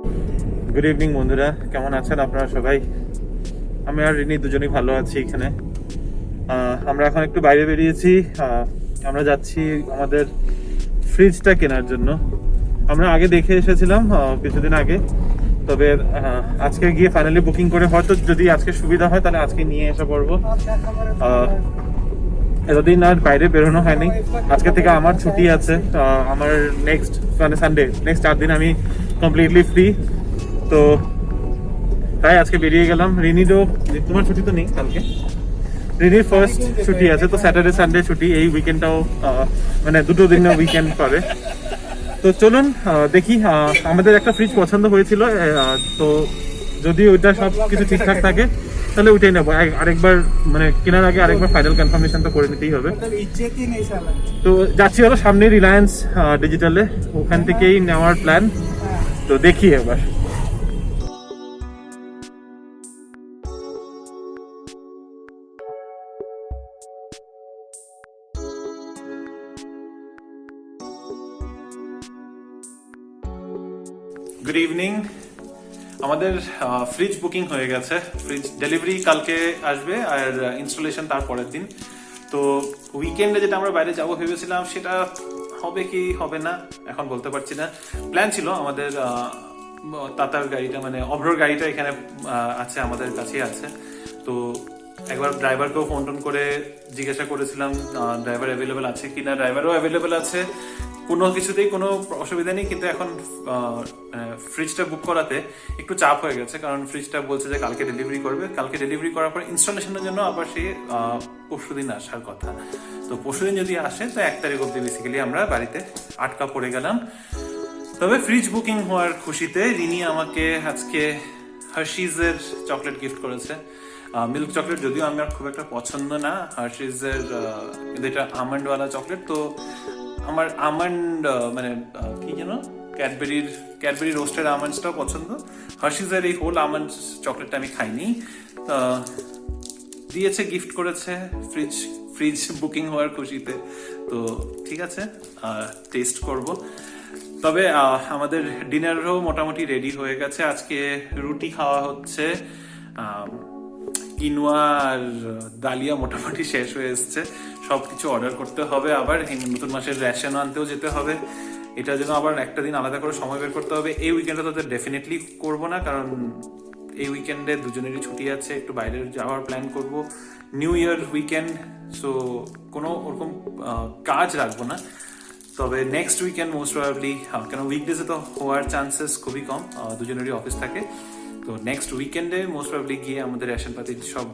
Good evening বন্ধুরা, কেমন আছেন আপনারা সবাই? আমি আর রিনি দুজনেই ভালো আছি এখানে। আমরা এখন একটু বাইরে বেরিয়েছি। আমরা যাচ্ছি আমাদের ফ্রিজটা কেনার জন্য। আমরা আগে দেখে এসেছিলাম কিছুদিন আগে, তবে আজকে গিয়ে ফাইনালি বুকিং করে, হয়তো যদি আজকে সুবিধা হয় তাহলে আজকে নিয়ে এসে পড়বো। এতদিন আর বাইরে বেরোনো হয়নি। আজকে থেকে আমার ছুটি আছে। আমার নেক্সট মানে সানডে, নেক্সট 4 দিন আমি কমপ্লিটলি ফ্রি। তো তাই আজকে বেরিয়ে গেলাম। রিনিরও, তোমার ছুটি তো নেই কালকে, রিনির ফার্স্ট ছুটি আছে, তো স্যাটারডে সানডে ছুটি। এই উইকেন্ডটাও মানে দুটো দিন উইকেন্ড পাবে। তো চলুন দেখি। আমাদের একটা ফ্রিজ পছন্দ হয়েছিল, তো যদি ওইটা সব কিছু ঠিকঠাক থাকে তাহলে ওইটাই নেবো। আরেকবার মানে কেনার আগে আরেকবার ফাইনাল কনফার্মেশন তো করে নিতেই হবে। তো যাচ্ছি হলো সামনে রিলায়েন্স ডিজিটালে, ওখান থেকেই নেওয়ার প্ল্যান। তো দেখি এবার। Good evening. আমাদের ফ্রিজ বুকিং হয়ে গেছে। ফ্রিজ ডেলিভারি কালকে আসবে আর ইনস্টলেশন তার পরের দিন। তো উইকেন্ডে যেটা আমরা বাইরে যাব ভেবেছিলাম সেটা হবে কি হবে না এখন বলতে পারছি না। প্ল্যান ছিল আমাদের তাতার গাড়িটা, মানে অভ্রর গাড়িটা এখানে আছে, আমাদের কাছেই আছে। তো একবার ড্রাইভারকেও ফোন টোন করে জিজ্ঞাসা করেছিলাম ড্রাইভার অ্যাভেলেবেল আছে কিনা। ড্রাইভারও অ্যাভেলেবেল আছে, কোনো কিছুতেই কোনো অসুবিধা নেই। কিন্তু এখন ফ্রিজটা বুক করাতে একটু চাপ হয়ে গেছে, কারণ ফ্রিজটা বলছে যে কালকে ডেলিভারি করবে। কালকে ডেলিভারি করার পর ইনস্টলেশনের জন্য আবার সে পরশুদিন আসার কথা। তো পরশুদিন যদি আসে তো 1 তারিখ অব্দি বেসিক্যালি আমরা বাড়িতে আটকা পড়ে গেলাম। তবে ফ্রিজ বুকিং হওয়ার খুশিতে রিনি আমাকে আজকে হার্শিজের চকলেট গিফট করেছে। মিল্ক চকলেট যদিও আমার খুব একটা পছন্দ না, হার্শিজের কিন্তু এটা আমন্ডওয়ালা চকলেট। তো আমার আমন্ড মানে কি যেন ক্যাডবেরি রোস্টেড আমন্ডসটাও পছন্দ। হার্শিজের এই হোল আমন্ড চকলেটটা আমি খাইনি। দিয়েছে, গিফট করেছে ফ্রিজ বুকিং হওয়ার খুশিতে। তো ঠিক আছে, টেস্ট করব। তবে আমাদের ডিনারও মোটামুটি রেডি হয়ে গেছে। আজকে রুটি খাওয়া হচ্ছে, কিনোয়া আর ডালিয়া মোটামুটি শেষ হয়ে এসছে। সবকিছু অর্ডার করতে হবে, আবার এই নতুন মাসের রেশন আনতেও যেতে হবে। এটার জন্য আবার একটা দিন আলাদা করে সময় বের করতে হবে। এই উইকেন্ডে তো ডেফিনেটলি করবো না, কারণ এই উইকেন্ডে দুজনেরই ছুটি আছে। একটু বাইরে যাওয়ার প্ল্যান করব, নিউ ইয়ার উইকেন্ড। সো কোনো ওরকম কাজ রাখবো না। তবে নেক্সট উইকেন্ড মোস্ট প্রবাবলি, কেন উইকডেজে তো হওয়ার চান্সেস খুবই কম, দুজনেরই অফিস থাকে। তো নেক্সট উইকেন্ডে মোস্ট প্রবাবলি গিয়ে আমাদের রেশন পাতির সব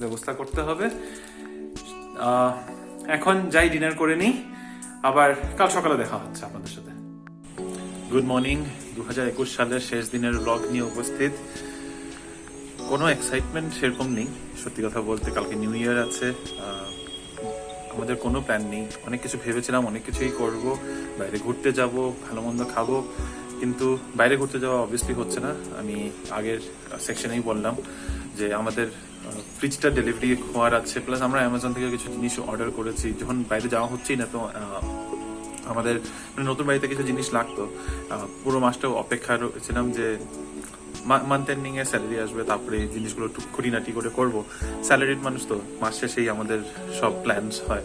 ব্যবস্থা করতে হবে। এখন যাই, ডিনার করে নিই, আবার কাল সকালে দেখা হচ্ছে আপনাদের সাথে। Good morning. 2021 সালের শেষ দিনের ব্লগ নিয়ে উপস্থিত। কোনো এক্সাইটমেন্ট সেরকম নেই সত্যি কথা বলতে। কালকে নিউ ইয়ার আছে, আমাদের কোনো প্ল্যান নেই। অনেক কিছু ভেবেছিলাম, অনেক কিছুই করব, বাইরে ঘুরতে যাব, ভালো মন্দ খাবো, কিন্তু বাইরে ঘুরতে যাওয়া অবভিয়াসলি হচ্ছে না। আমি আগের সেকশনেই বললাম যে আমাদের ফ্রিজটা ডেলিভারি হওয়ার আছে, প্লাস আমরা অ্যামাজন থেকে কিছু জিনিস অর্ডার করেছি। যখন বাইরে যাওয়া হচ্ছেই না, তো আমাদের মানে নতুন বাড়িতে কিছু জিনিস লাগতো। পুরো মাসটাও অপেক্ষা ছিলাম যে মান্থ এন্ডিং এ স্যালারি আসবে, তারপরে এই জিনিসগুলো একটু খুঁটিনাটি করে করবো। স্যালারিড মানুষ তো, মাস শেষেই আমাদের সব প্ল্যানস হয়।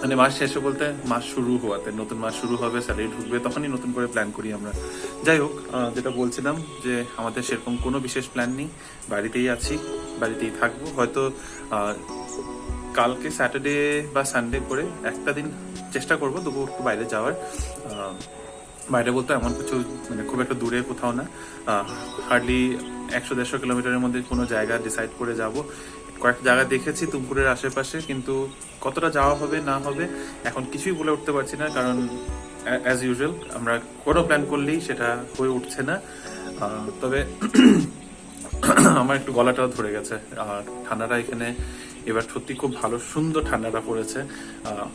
মানে মাস শেষে বলতে মাস শুরু হওয়াতে, নতুন মাস শুরু হবে, স্যালারি ঢুকবে, তখনই নতুন করে প্ল্যান করি আমরা। যাই হোক, যেটা বলছিলাম যে আমাদের সেরকম কোনো বিশেষ প্ল্যান নেই, বাড়িতেই আছি, বাড়িতেই থাকবো। হয়তো কালকে স্যাটারডে বা সানডে করে একটা দিন চেষ্টা করবো তবু একটু বাইরে যাওয়ার। বাইরে বলতে এমন কিছু মানে খুব একটা দূরে কোথাও না, হার্ডলি 100-150 কিলোমিটারের মধ্যে কোনো জায়গা ডিসাইড করে যাব। কয়েক জায়গা দেখেছি তুমকুরের আশেপাশে, কিন্তু কতটা যাওয়া হবে না হবে এখন কিছুই বলে উঠতে পারছি না, কারণ অ্যাজ ইউজুয়াল আমরা কোনো প্ল্যান করলেই সেটা হয়ে উঠছে না। তবে আমার একটু গলাটাও ধরে গেছে। ঠান্ডাটা এখানে এবার সত্যি খুব ভালো, সুন্দর ঠান্ডাটা পড়েছে।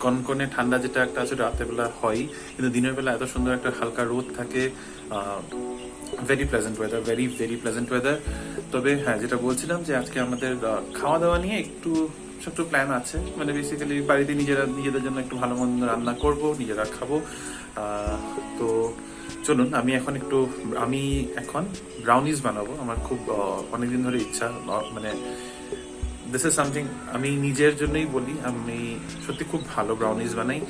কনকনে ঠান্ডা যেটা একটা আছে রাতের বেলা হয়, কিন্তু দিনের বেলা এত সুন্দর একটা হালকা রোদ থাকে। Very pleasant weather, very very pleasant weather. তবে হ্যাঁ, যেটা বলছিলাম যে আজকে আমাদের খাওয়া দাওয়া নিয়ে একটু ছোট্ট প্ল্যান আছে। মানে বেসিক্যালি বাড়িতে নিজেদের জন্য একটু ভালো মন্দ রান্না করব, নিজেরা খাবো। তো চলুন আমি এখন ব্রাউনিজ বানাবো। আমার খুব অনেকদিন ধরে ইচ্ছা, মানে দিস ইজ সামথিং আমি নিজের জন্যই বলি, আমি সত্যি খুব ভালো ব্রাউনিজ বানাই।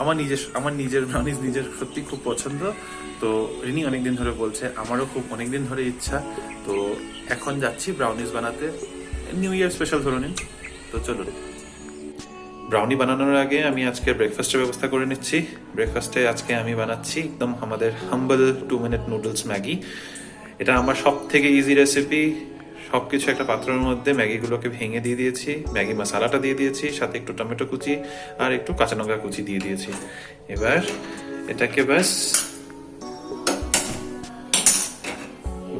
আমার নিজের ব্রাউনিজ নিজের সত্যি খুব পছন্দ। তো রিনি অনেকদিন ধরে বলছে, আমারও খুব অনেকদিন ধরে ইচ্ছা। তো এখন যাচ্ছি ব্রাউনিজ বানাতে, নিউ ইয়ার স্পেশাল ধরে নিন। তো চলুন। ব্রাউনি বানানোর আগে আমি আজকে ব্রেকফাস্টের ব্যবস্থা করে নিচ্ছি। ব্রেকফাস্টে আজকে আমি বানাচ্ছি একদম আমাদের হাম্বল 2 মিনিট নুডলস ম্যাগি। এটা আমার সব থেকে ইজি রেসিপি। সবকিছু একটা পাত্রের মধ্যে ম্যাগিগুলোকে ভেঙে দিয়ে দিয়েছি, ম্যাগি মশলাটা দিয়ে দিয়েছি, সাথে একটু টমেটো কুচি আর একটু কাঁচা লঙ্কা কুচি দিয়ে দিয়েছি। এবার এটাকে ব্যাস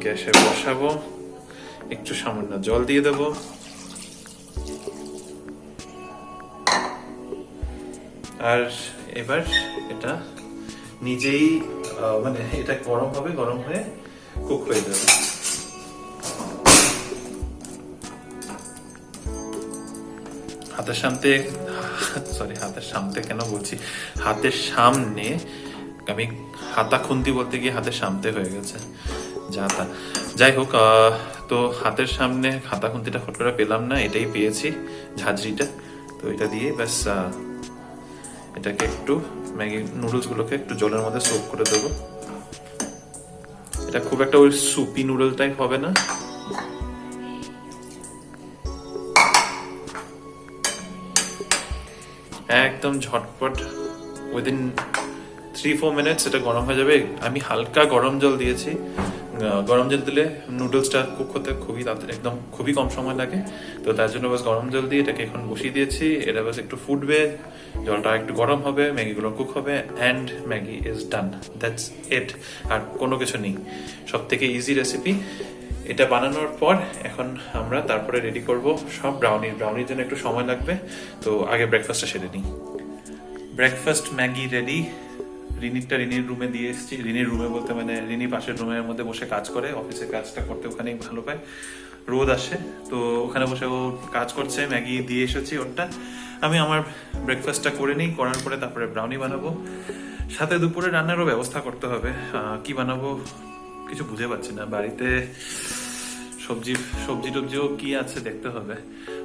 গ্যাসে বসাবো, একটু সামান্য জল দিয়ে দেবো, আর এবার এটা নিজেই মানে এটা গরম হবে, গরম হয়ে কুক হয়ে যাবে। হাতের সামনে আমি হাতা খুন্তি বলতে গিয়ে হাতের সামনে হয়ে গেছে, যাই হোক। তো হাতের সামনে হাতা খুন্তিটা ফট করে পেলাম না, এটাই পেয়েছি, ঝাঁঝরিটা। তো এটা দিয়ে ব্যাস এটাকে একটু ম্যাগি নুডলস গুলোকে একটু জলের মধ্যে সোক করে দেবো। এটা খুব একটা ওই সুপি নুডল টাইপ হবে না, একদম ঝটপট উইদিন 3-4 মিনিটস এটা গরম হয়ে যাবে। আমি হালকা গরম জল দিয়েছি, গরম জল দিলে নুডলসটা কুক হতে খুবই তাড়াতাড়ি, একদম খুবই কম সময় লাগে। তো তার জন্য বাস গরম জল দিয়ে এটাকে এখন বসিয়ে দিয়েছি। এটা বাস একটু ফুটবে, জলটা একটু গরম হবে, ম্যাগিগুলো কুক হবে, and Maggi is done, that's it. আর কোনো কিছু নেই, সব থেকে ইজি রেসিপি। এটা বানানোর পর এখন আমরা তারপরে রেডি করব সব ব্রাউনির জন্য একটু সময় লাগবে। তো আগে ব্রেকফাস্টটা সেরে নিই। Breakfast Maggi ready. রিনির রুমে দিয়ে এসেছি। রিনির রুমে বলতে মানে রিনি পাশের রুমের মধ্যে বসে কাজ করে, অফিসের কাজটা করতে ওখানেই ভালো পায়, রোদ আসে। তো ওখানে বসে ও কাজ করছে, ম্যাগি দিয়ে এসেছি ওরটা। আমি আমার ব্রেকফাস্টটা করে নিই, করার পরে তারপরে ব্রাউনি বানাবো। সাথে দুপুরে রান্নারও ব্যবস্থা করতে হবে। কি বানাবো কিছু বুঝে পাচ্ছি না। বাড়িতে সবজি টবজিও কি আছে দেখতে হবে।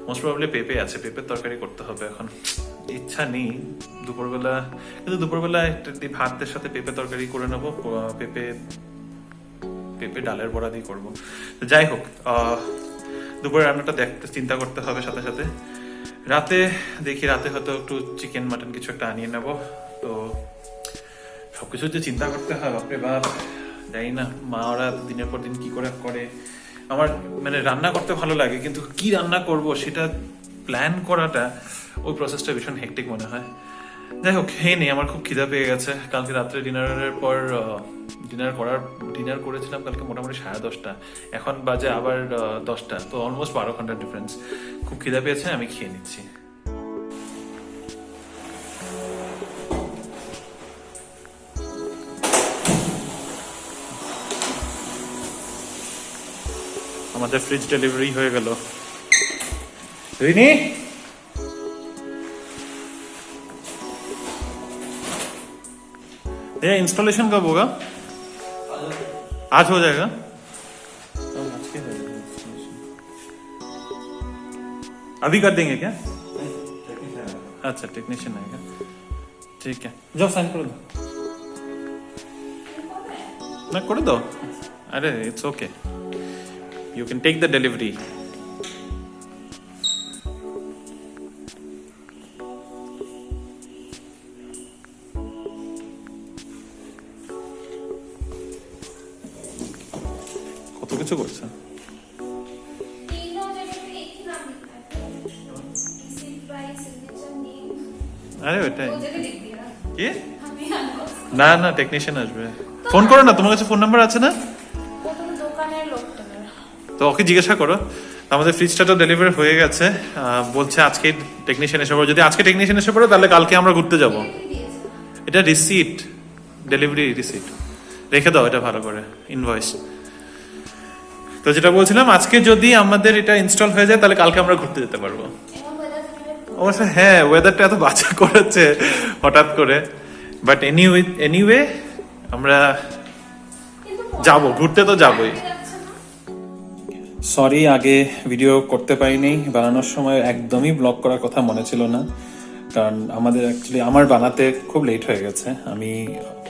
মোস্ট প্রবাবলি পেঁপে আছে, পেঁপের তরকারি করতে হবে। এখন ইচ্ছা নেই দুপুরবেলা, কিন্তু দুপুরবেলা একটা ভাতের সাথে পেঁপে তরকারি করে নেবো। পেঁপে ডালের বড়া দিয়ে করবো। যাই হোক, দুপুরের রান্নাটা চিন্তা করতে হবে। সাথে সাথে রাতে দেখি, রাতে হয়তো একটু চিকেন মাটন কিছু একটা আনিয়ে নেবো। তো সবকিছু যে চিন্তা করতে হয়, বাপরে বাপ, জানি না মা ওরা দিনের পর দিন কি করে। আমার মানে রান্না করতে ভালো লাগে, কিন্তু কি রান্না করব সেটা প্ল্যান করাটা, ওই প্রসেসটা ভীষণ হেক্টিক মনে হয়। যাই হোক, খেয়ে নেই, আমার খুব খিদা পেয়ে গেছে। কালকে রাত্রে ডিনারের পর ডিনার করেছিলাম কালকে মোটামুটি 10:30। এখন বাজে আবার 10টা, তো অলমোস্ট 12 ঘন্টার ডিফারেন্স। খুব খিদা পেয়েছে, আমি খেয়ে নিচ্ছি। আমাদের फ्रिज डिलीवरी হয়ে গেল। রিনি, ये इंस्टॉलेशन कब होगा? आज हो जाएगा। अभी कर देंगे क्या? अच्छा, टेक्नीशियन आएगा, ठीक है। जाओ साइन कर दो ना, कर दो। अरे it's okay, you can take the delivery. কত কিছু করছে। আরে ওটাই কি? না না, টেকনিশিয়ান আসবে। ফোন করো না, তোমার কাছে ফোন নাম্বার আছে না? তো ওকে জিজ্ঞাসা করো। আমাদের ফ্রিজটা তো ডেলিভারি হয়ে গেছে, বলছে আজকে টেকনিশিয়ান এসে পড়ো। যদি আজকে টেকনিশিয়ান এসে পড়ো তাহলে কালকে আমরা ঘুরতে যাব। এটা রিসিট, ডেলিভারি রিসিট রেখে দাও, এটা ভালো করে, ইনভয়েস। তো যেটা বলছিলাম, আজকে যদি আমাদের এটা ইনস্টল হয়ে যায় তাহলে কালকে আমরা ঘুরতে যেতে পারবো। অবশ্য হ্যাঁ, ওয়েদারটা এত বাজে করেছে হঠাৎ করে, বাট এনিওয়ে আমরা যাব, ঘুরতে তো যাবই। সরি আগে ভিডিও করতে পারিনি, বানানোর সময় একদমই ব্লগ করার কথা মনে ছিল না, কারণ আমাদের অ্যাকচুয়ালি আমার বানাতে খুব লেট হয়ে গেছে। আমি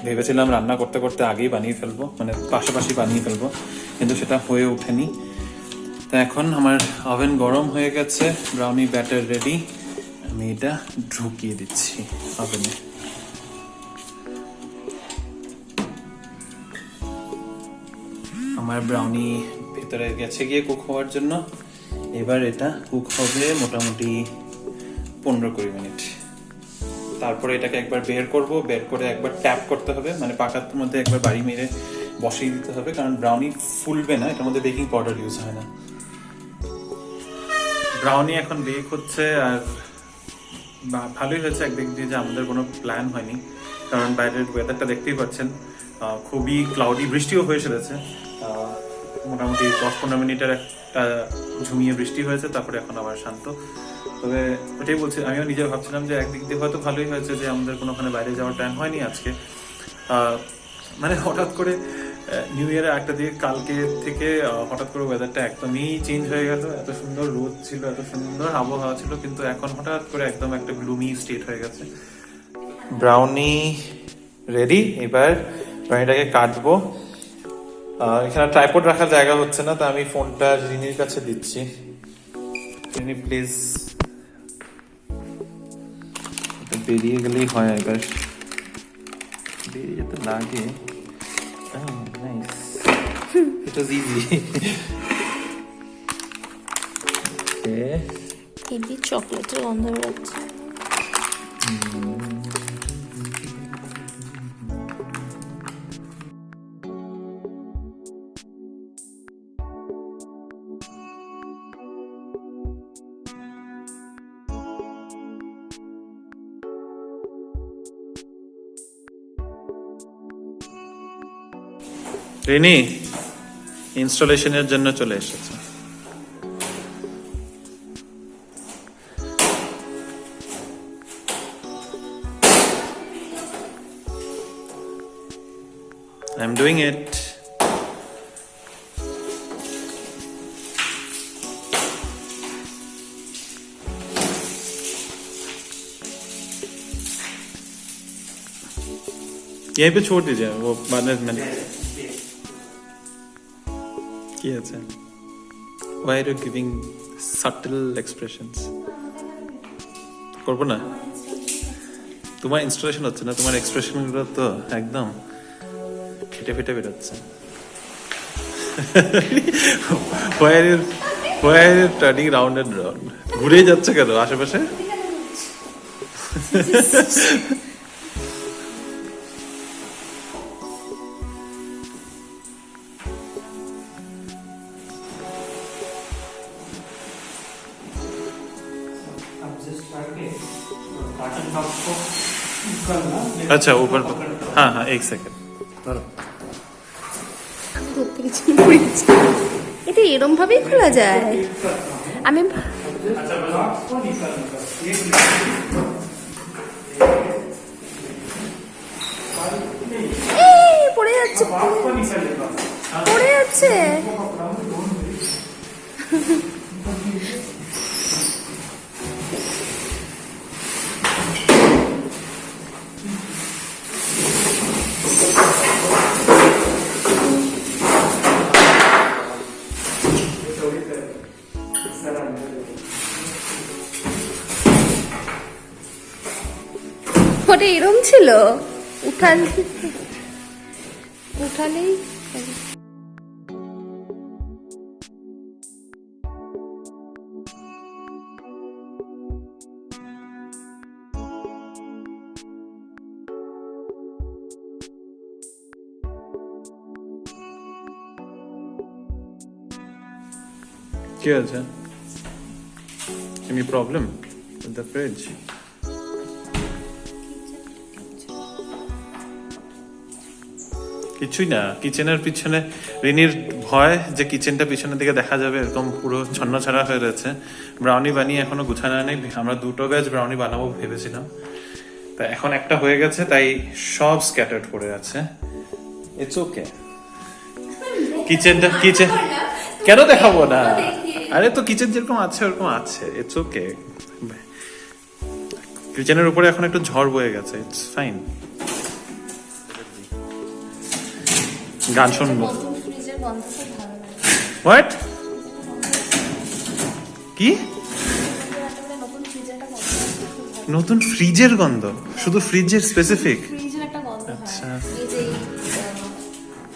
ভেবেছিলাম রান্না করতে করতে আগেই বানিয়ে ফেলবো, মানে পাশাপাশি বানিয়ে ফেলবো, কিন্তু সেটা হয়ে ওঠেনি। তো এখন আমার ওভেন গরম হয়ে গেছে, ব্রাউনি ব্যাটার রেডি। আমি এটা ঢুকিয়ে দিচ্ছি ওভেনে। আমার ব্রাউনি ভিতরে গেছে গিয়ে কুক হওয়ার জন্য। এবার এটা কুক হবে মোটামুটি 15-20 মিনিট। তারপরে এটাকে একবার বের করব, বের করে একবার ট্যাপ করতে হবে, মানে পাকার মধ্যে একবার বাড়ি মেরে বসিয়ে দিতে হবে, কারণ ব্রাউনি ফুলবে না, এটার মধ্যে বেকিং পাউডার ইউজ হয় না। ব্রাউনি এখন বেক হচ্ছে, আর ভালোই হয়েছে একদিক দিয়ে যে আমাদের কোনো প্ল্যান হয়নি, কারণ বাইরের ওয়েদারটা দেখতেই পাচ্ছেন, খুবই ক্লাউডি, বৃষ্টিও হয়ে সেরেছে। মোটামুটি 10-15 মিনিটের একটা ঝুমিয়ে বৃষ্টি হয়েছে, তারপরে এখন আবার শান্ত। তবে ওটাই বলছি, আমিও নিজে ভাবছিলাম যে একদিক দিয়ে হয়তো ভালোই হয়েছে যে আমাদের কোনোখানে বাইরে যাওয়ার প্ল্যান হয়নি আজকে। মানে হঠাৎ করে নিউ ইয়ারের একটা দিকে কালকে থেকে হঠাৎ করে ওয়েদারটা একদমই চেঞ্জ হয়ে গেল। এত সুন্দর রোদ ছিল, এত সুন্দর আবহাওয়া ছিল, কিন্তু এখন হঠাৎ করে একদম একটা গ্লুমি স্টেট হয়ে গেছে। ব্রাউনি রেডি, এবার ব্রাউনিটাকে কাটবো। এখানে ট্রাইপড রাখার জায়গা হচ্ছে না, তো আমি ফোনটা রিনির কাছে দিচ্ছি। রিনি প্লিজ, বেরিয়ে গেলেই হয়, এবার বেরিয়ে যেতে লাগে। Nice, it was easy. Heavy চকলেটের গন্ধ বেরোচ্ছে। রিনি ইনস্টলেশনের জন্য চলে এসেছে। I'm doing it. यहीं पे छोड़ दीजिए, वो बाद में কি আছে? Why are you giving subtle expressions? করবো না, তোমার ইনস্টলেশন হচ্ছে না, তোমার এক্সপ্রেশন গুলো তো একদম ফেটে ফেটে বেরোচ্ছে। Why are you turning round and round? ঘুরেই যাচ্ছে কেন আশেপাশে? अच्छा ऊपर, हाँ हाँ 1 सेकंड। আমি ধরতে গেছি, এটা এরম ভাবেই খোলা যায়। আমি পড়ে যাচ্ছে, পড়ে যাচ্ছে। ওটা এরম ছিল, উঠালেই क्या है? Any problem with the fridge? কিছুই না, কিচেনের পিছনে রিনির ভয় যে কিচেনটা পিছনের দিকে দেখা যাবে, এরকম পুরো ছন্নছাড়া হয়ে রয়েছে। ব্রাউনি বানিয়ে এখনো গুছানো নেই, আমরা 2টো ব্যাচ ব্রাউনি বানাবো ভেবেছিলাম, তা এখন একটা হয়ে গেছে, তাই সব স্ক্যাটার্ড পড়ে আছে। It's okay. কিচেন কেন দেখাবো না? আরে তো কিচেন যেরকম আছে ওরকম আছে, ইটস ওকে। কিচেনের উপরে এখন একটু ঝড় বয়ে গেছে, ইটস ফাইন। গান শুনবো। নতুন ফ্রিজের গন্ধ খুব ভালো লাগে। হোয়াট? কি নতুন ফ্রিজের একটা গন্ধ আছে, খুব ভালো। নতুন ফ্রিজের গন্ধ? শুধু ফ্রিজের স্পেসিফিক? ফ্রিজের একটা গন্ধ হয়। আচ্ছা। এই যে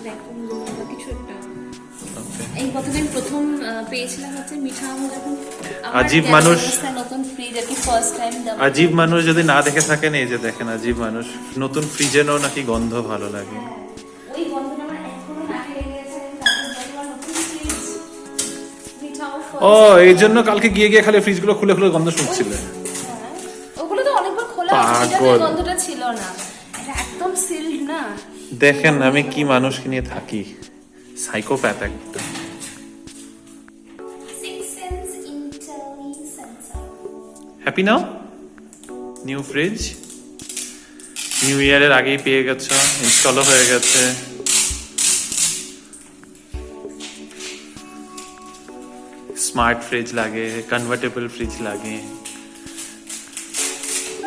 ভ্যাকুয়াম বা কিছু একটা। এই কথাটা আমি প্রথম পেয়েছিলাম হচ্ছে মিঠা আমু যখন আমার আজীব গ্যাস মানুষ। অবস্থায় নতুন ফ্রিজ আর কি ফার্স্ট টাইম আজীব মানুষ যদি না দেখে থাকেন, এই যে দেখেন আজীব মানুষ, নতুন ফ্রিজেরও নাকি গন্ধ ভালো লাগে। ওই গন্ধটা আমার এখনো নাকে লেগে গেছে। তারপর যখন নতুন ফ্রিজ মিঠা আমু ও এই জন্য কালকে গিয়ে গিয়ে খালি ফ্রিজগুলো খুলে খুলে গন্ধ শুনছিলে। ওগুলো তো অনেকবার খোলা আছে, পাগল। গন্ধটা ছিল না। এটা একদম সিলড না। দেখেন আমি কি মানুষকে নিয়ে থাকি, সাইকোপ্যাথ একটা। Six sense intelligence. হ্যাপি নাও? নিউ ফ্রিজ নিউ ইয়ারের আগেই পেয়ে গেছো, ইনস্টলও হয়ে গেছে। স্মার্ট ফ্রিজ লাগে, কনভার্টেবল ফ্রিজ লাগে।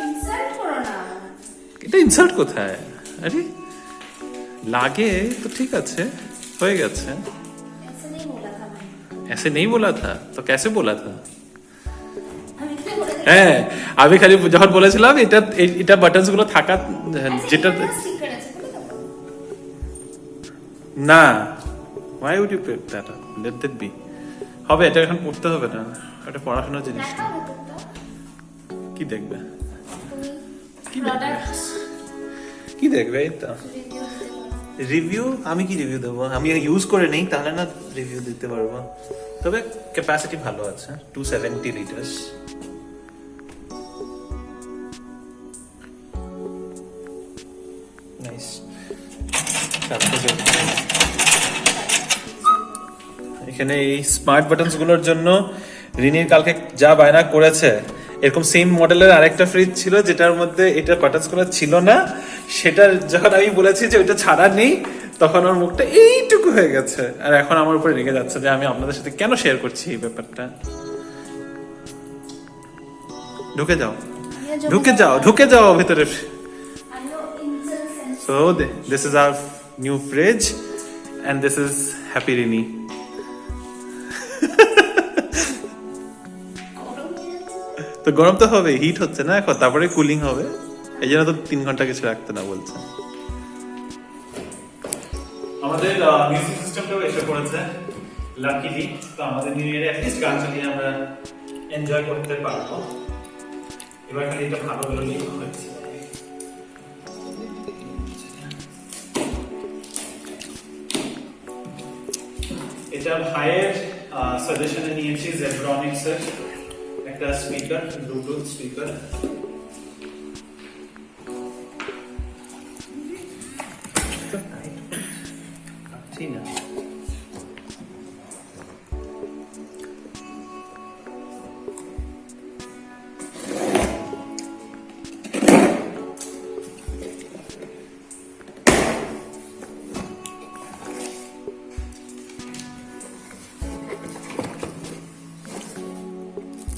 ইনসাল্ট করো না। এটা ইনসাল্ট কোথায়? আরে লাগে তো ঠিক আছে, হয়ে গেছে। ऐसे नहीं बोला था मैंने। ऐसे नहीं बोला था तो कैसे बोला था? हम इतने बोले थे। হ্যাঁ আমি খালি যখন বলেছিলাম এটা এটা বাটনস গুলো থাকা, যেটা স্টিকার আছে বলে দাও। না, why would you pick that up? Let that be. হবে, এটা এখন পড়তে হবে না, এটা পড়াশোনার জিনিস। দেখাও ভেতরটা। কি দেখবে? তুমি কি প্রোডাক্ট কি দেখবে? এই তো রিভিউ দিতে পারো। রিভিউ। আমি কি রিভিউ দেবো? আমি ইউজ করে নেই, তাহলে না রিভিউ দিতে পারবো। তবে ক্যাপাসিটি ভালো আছে, 270 লিটার্স। নাইস। এখানে এই স্মার্ট বাটনস গুলোর জন্য রিনির কালকে যা বায়না করেছে, এরকম সেম মডেলের আরেকটা ফ্রিজ ছিল যেটার মধ্যে এটা বাটনস গুলো ছিল না। সেটা যখন আমি বলেছি যে ওইটা ছাড়া নেই, তখন ওর মুখটা এইটুকু হয়ে গেছে, আর এখন আমার উপরে রেগে যাচ্ছে যে আমি আপনাদের সাথে কেন শেয়ার করছি এই ব্যাপারটা। ঢুকে যাও, ঢুকে যাও ভেতরে। আমিও incense sense So this is our new fridge and this is Happy Rini. গরম হয়ে যাচ্ছে। তো গরম তো হবে, হিট হচ্ছে না এখন, তারপরে কুলিং হবে। এই জন্য তো 3 ঘন্টা কিছু রাখতে না বলছে। আমাদের মিউজিক সিস্টেমটাও এসে পড়েছে লাকিলি, তো আমাদের নিউ ইয়ারে অ্যাটলিস্ট গান চালিয়ে আমরা এনজয় করতে পারবো। এবার খালি এটা ভালো হলেই হচ্ছে। এটা ভাইয়ের সাজেশনে নিয়েছি জেব্রনিক্স এর একটা স্পিকার, ব্লুটুথ স্পিকার। ঠিক না?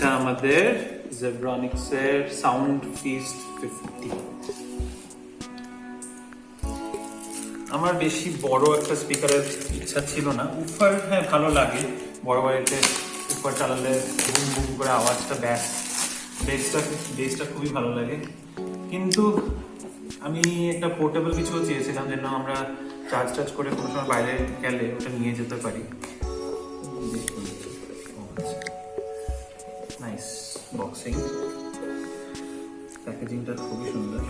এটা আমাদের জেব্রনিক্স এর সাউন্ড ফিস্ট 50। আমার বেশি বড় একটা স্পিকারের ইচ্ছা ছিল না। উফার হ্যাঁ ভালো লাগে, বড় বাড়িতে উফার চালালে বুম বুম করে আওয়াজটা, বেসটা খুবই ভালো লাগে। কিন্তু আমি একটা পোর্টেবল কিছু চেয়েছিলাম, যেন আমরা চার্জ করে কোনো সময় বাইরে গেলে ওটা নিয়ে যেতে পারি। নাইস বক্সিং, প্যাকেজিংটা খুবই সুন্দর।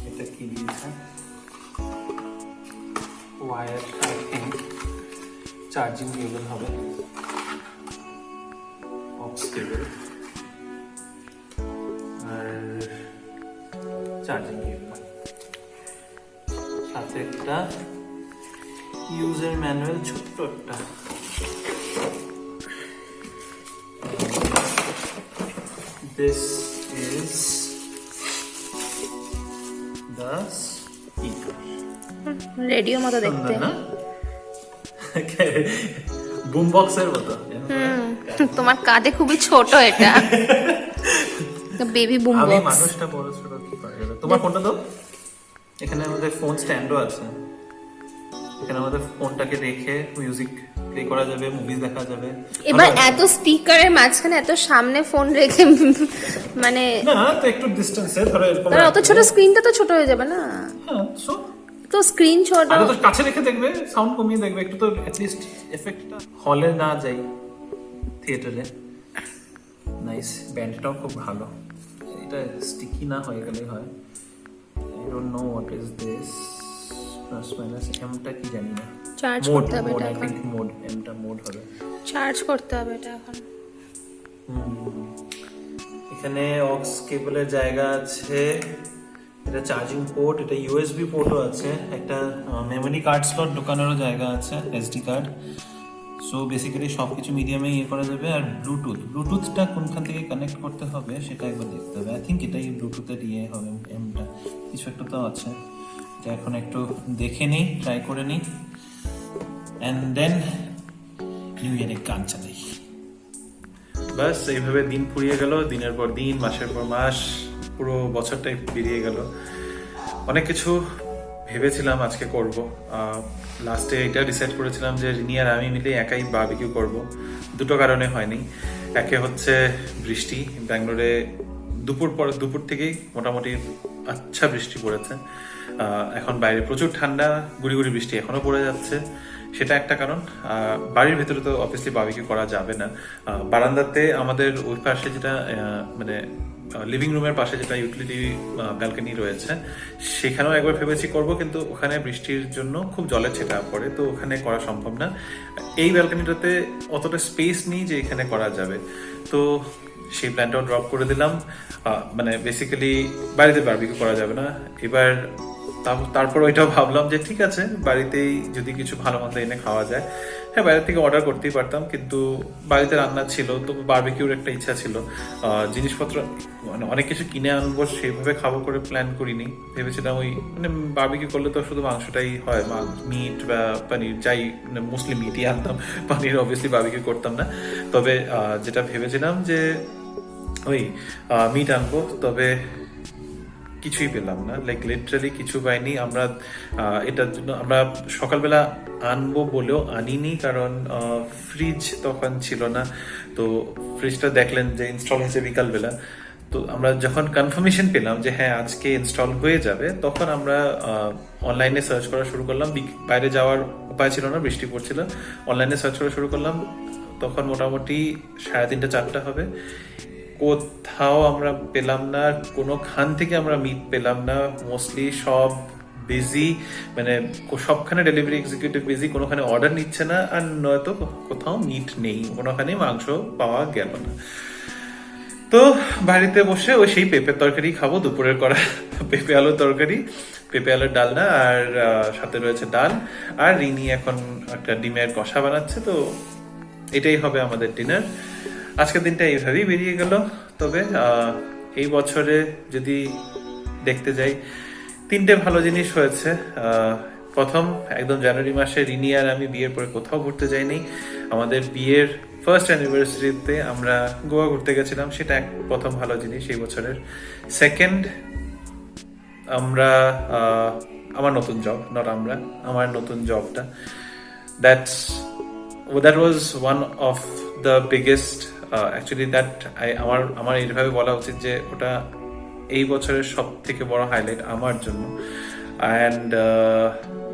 এটা কি দিয়েছে? Wire, I think charging cable হবে, অক্স কেবল আর চার্জিং কেবল, সাথে একটা ইউজার ম্যানুয়াল ছোট্ট একটা। this is the speaker. Radio মতো দেখতে। সুন্দর না? বুম বক্সের মতো। তোমার কাঁধে খুবই ছোট এটা। বেবি বুম আমি বক্স। মানুষটা বড় ছোট কি করা যাবে? তোমার ফোনটা দাও। এখানে আমাদের ফোন স্ট্যান্ডও আছে। এখানে আমাদের ফোনটাকে রেখে মিউজিক প্লে করা যাবে, মুভিজ দেখা যাবে। এবার এত স্পিকারের মাঝখানে এত সামনে ফোন রেখে মানে না তো একটু ডিসটেন্সে ধরো এরকম। তাহলে অত ছোট স্ক্রিনটা তো ছোট হয়ে যাবে না? হ্যাঁ সো তো স্ক্রিন ছোট। আরে তো কাছে রেখে দেখবে, সাউন্ড কমিয়ে দেখবে, একটু তো অ্যাট লিস্ট এফেক্টটা। হলে না যাই, থিয়েটারে। নাইস, ব্যান্ডটাও খুব ভালো। এটা স্টিকি না হয়ে গেলেই হয়। I don't know what is this. Plus minus এমটা কি জানি না। চার্জ মোড করতে হবে মোড এটা আই এখন। থিংক মোড, এমটা মোড হবে। চার্জ করতে হবে এটা এখন। এখানে অক্স কেবলের জায়গা আছে, এটা চার্জিং পোর্ট, এটা ইউএসবি পোর্টও আছে, একটা মেমোরি কার্ড স্লট ঢোকানোরও জায়গা আছে, এসডি কার্ড। সো বেসিক্যালি সব কিছু মিডিয়ামে ইয়ে করা যাবে। আর ব্লুটুথটা কোনখান থেকে কানেক্ট করতে হবে সেটা একবার দেখতে হবে। আই থিঙ্ক এটাই ব্লুটুথের ইয়ে হবে, এমটা কিছু একটা তো আছে। এটা এখন একটু দেখে নিই, ট্রাই করে নিই, অ্যান্ড দেন নিউ ইয়ারে গান চালাই। বাস এইভাবে দিন ফুরিয়ে গেল, দিনের পর দিন, মাসের পর মাস, পুরো বছরটাই বেরিয়ে গেল। অনেক কিছু ভেবেছিলাম আজকে করব। লাস্টে এটা ডিসাইড করেছিলাম যে রিনি আর আমি মিলে একাই বারবিকিউ করব। দুটো কারণে হয়নি। একে হচ্ছে বৃষ্টি, ব্যাঙ্গালোরে দুপুর থেকেই মোটামুটি আচ্ছা বৃষ্টি পড়েছে। এখন বাইরে প্রচুর ঠান্ডা, গুড়ি গুড়ি বৃষ্টি এখনো পড়ে যাচ্ছে, সেটা একটা কারণ। বাড়ির ভেতরে তো অবভিয়াসলি বারবিকিউ করা যাবে না। বারান্দাতে আমাদের ওই পাশে যেটা মানে লিভিং রুমের পাশে যেটা ইউটিলিটি ব্যালকনি রয়েছে, সেখানেও একবার ভেবেছি করব, কিন্তু ওখানে বৃষ্টির জন্য খুব জলের ছেটা পড়ে, তো ওখানে করা সম্ভব না। এই ব্যালকনিটাতে অতটা স্পেস নেই যে এখানে করা যাবে, তো সেই প্ল্যানটাও ড্রপ করে দিলাম। মানে বেসিক্যালি বাড়িতে বারবিকিউ করা যাবে না এবার। তারপর ওইটাও ভাবলাম যে ঠিক আছে, বাড়িতেই যদি কিছু ভালো মন্দ এনে খাওয়া যায়। হ্যাঁ, বাইরে থেকে অর্ডার করতেই পারতাম, কিন্তু বাড়িতে রান্না ছিল, তো বারবিকিউর একটা ইচ্ছা ছিল। জিনিসপত্র মানে অনেক কিছু কিনে আনবো, সেইভাবে খাবো করে প্ল্যান করিনি। ভেবেছিলাম ওই মানে বারবিকিউ করলে তো শুধু মাংসটাই হয়, মিট বা পনির, যাই মানে মোস্টলি মিটই আনতাম, পনির অবভিয়াসলি বারবিকিউ করতাম না। তবে যেটা ভেবেছিলাম যে ওই মিট আনবো, তবে কিছুই পেলাম না, লাইক লিটারালি কিছু পাইনি আমরা। এটার জন্য আমরা সকালবেলা আনবো বলেও আনিনি, কারণ ফ্রিজ তখন ছিল না। তো ফ্রিজটা দেখলেন যে ইনস্টল হয়েছে বিকালবেলা। তো আমরা যখন কনফার্মেশন পেলাম যে হ্যাঁ আজকে ইনস্টল হয়ে যাবে, তখন আমরা অনলাইনে সার্চ করা শুরু করলাম। বাইরে যাওয়ার উপায় ছিল না, বৃষ্টি পড়ছিল। অনলাইনে সার্চ করা শুরু করলাম, তখন মোটামুটি 3:30 4টা হবে। কোথাও আমরা পেলাম না, কোনো খান থেকে আমরা মিট পেলাম না। মোস্টলি সব বিজি, মানে সবখানে ডেলিভারি এক্সিকিউটিভ বিজি, কোনোখানে অর্ডার নিচ্ছে না, আর নয়তো কোথাও মিট নেই, কোনোখানে মাংস পাওয়া গেল না। তো বাড়িতে বসে ওই সেই পেঁপের তরকারি খাবো, দুপুরের করা পেঁপে আলুর তরকারি, পেঁপে আলুর ডালনা, আর সাথে রয়েছে ডাল। আর রিনি এখন একটা ডিমের কষা বানাচ্ছে, তো এটাই হবে আমাদের ডিনার। আজকের দিনটা এইভাবেই বেরিয়ে গেল। তবে এই বছরে যদি দেখতে যাই, 3টে ভালো জিনিস হয়েছে। প্রথম, একদম জানুয়ারি মাসে রিনি আর আমি বিয়ের পরে কোথাও ঘুরতে যাইনি। আমাদের বিয়ের ফার্স্ট অ্যানিভার্সারিতে আমরা গোয়া ঘুরতে গেছিলাম, সেটা প্রথম ভালো জিনিস এই বছরের। সেকেন্ড, আমরা আমার নতুন জব, আমার নতুন জবটা, that was one of the biggest actually that আমার এইভাবে বলা উচিত যে ওটা এই বছরের সব থেকে বড় হাইলাইট আমার জন্য। অ্যান্ড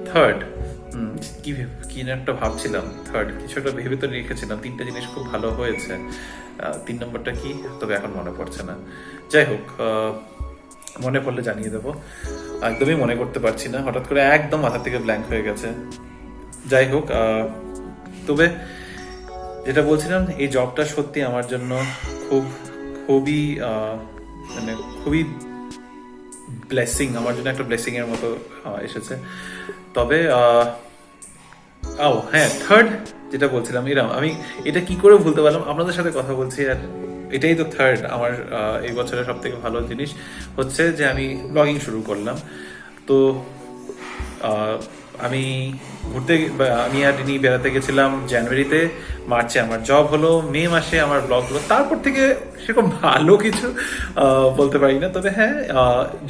থার্ড, কি একটা ভাবছিলাম, থার্ড কিছু একটা ভেবে তো রেখেছিলাম, 3টে জিনিস খুব ভালো হয়েছে। 3 নম্বরটা কি তবে এখন মনে পড়ছে না। যাই হোক, মনে পড়লে জানিয়ে দেবো। একদমই মনে করতে পারছি না, হঠাৎ করে একদম মাথা থেকে ব্ল্যাঙ্ক হয়ে গেছে। যাই হোক, তবে যেটা বলছিলাম, এই জবটা সত্যি আমার জন্য খুবই মানে খুবই ব্লেসিং, আমার জন্য একটা ব্লেসিং এর মতো এসেছে। তবে হ্যাঁ, থার্ড যেটা বলছিলাম, আমি এটা কি করে ভুলতে পারলাম, আপনাদের সাথে কথা বলছি আর এটাই তো থার্ড আমার এই বছরের সব থেকে ভালো জিনিস হচ্ছে যে আমি ব্লগিং শুরু করলাম। তো আমি আমি আর রিনি বেড়াতে গেছিলাম জানুয়ারিতে, মার্চে আমার জব হলো, মে মাসে আমার ব্লগ হলো। তারপর থেকে সেরকম ভালো কিছু বলতে পারি না, তবে হ্যাঁ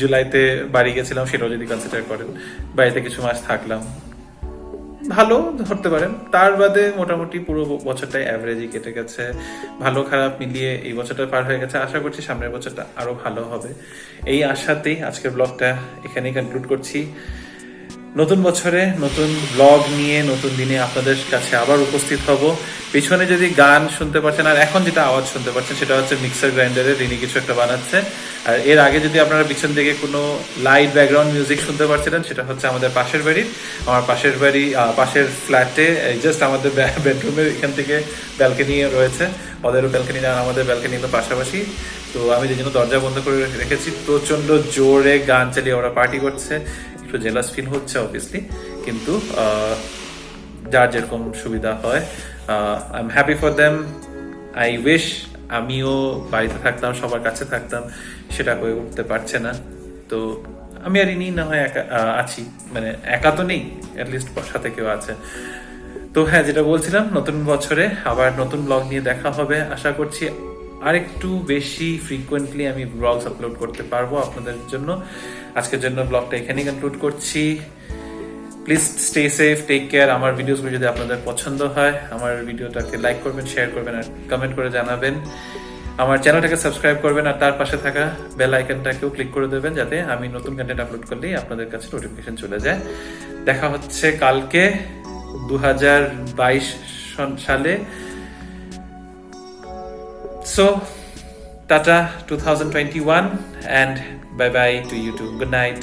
জুলাইতে বাড়ি গেছিলাম, সেটাও যদি কনসিডার করেন। বাড়িতে কিছু মাস থাকলাম, ভালো ধরতে পারেন। তার বাদে মোটামুটি পুরো বছরটাই অ্যাভারেজই কেটে গেছে, ভালো খারাপ মিলিয়ে এই বছরটা পার হয়ে গেছে। আশা করছি সামনের বছরটা আরো ভালো হবে। এই আশাতেই আজকের ব্লগটা এখানেই কনক্লুড করছি। নতুন বছরে নতুন ব্লগ নিয়ে নতুন দিনে আপনাদের কাছে আবার উপস্থিত হব। পিছনে যদি গান শুনতে পাচ্ছেন, আর এখন যেটা আওয়াজ শুনতে পাচ্ছেন সেটা হচ্ছে মিক্সার গ্রাইন্ডারে রিনি কিছু একটা বানাচ্ছে। আর এর আগে যদি আপনারা পিছন থেকে কোনো লাইট ব্যাকগ্রাউন্ড মিউজিক শুনতে পাচ্ছিলেন, সেটা হচ্ছে আমাদের পাশের বাড়ির, আমার পাশের বাড়ি পাশের ফ্ল্যাটে জাস্ট আমাদের বেডরুমের এখান থেকে ব্যালকনি রয়েছে। ওদেরও ব্যালকনি আর আমাদের ব্যালকনি তো পাশাপাশি। তো আমি যে জন্য দরজা বন্ধ করে রেখেছি, প্রচন্ড জোরে গান চালিয়ে ওরা পার্টি করছে। একটু জেলাস ফিল হচ্ছে অবভিয়াসলি, কিন্তু যার যেরকম সুবিধা হয়। I am happy for them. I wish আমিও বাড়িতে থাকতাম, সবার কাছে থাকতাম, সেটা হয়ে উঠতে পারছে না। তো আমি আর ইনি না হয় একা আছি, মানে একা তো নেই, অ্যাটলিস্ট সাথে কেউ আছে। তো হ্যাঁ, যেটা বলছিলাম, নতুন বছরে আবার নতুন ব্লগ নিয়ে দেখা হবে। আশা করছি আরেকটু বেশি ফ্রিকোয়েন্টলি আমি ব্লগস আপলোড করতে পারবো আপনাদের জন্য। আজকের জন্য ব্লগটা এখানেই কনক্লুড করছি। Please stay safe, take care. আমার ভিডিওসগুলো যদি আপনাদের পছন্দ হয়, আমার ভিডিওটাকে লাইক করবেন, শেয়ার করবেন আর কমেন্ট করে জানাবেন। আমার চ্যানেলটাকে সাবস্ক্রাইব করবেন আর তার পাশে থাকা বেল আইকনটাকেও ক্লিক করে দেবেন, যাতে আমি নতুন কন্টেন্ট আপলোড করলেই আপনাদের কাছে নোটিফিকেশন চলে যায়। দেখা হচ্ছে কালকে 2022 সালে। So, Tata 2021 and bye bye to you too. Good night.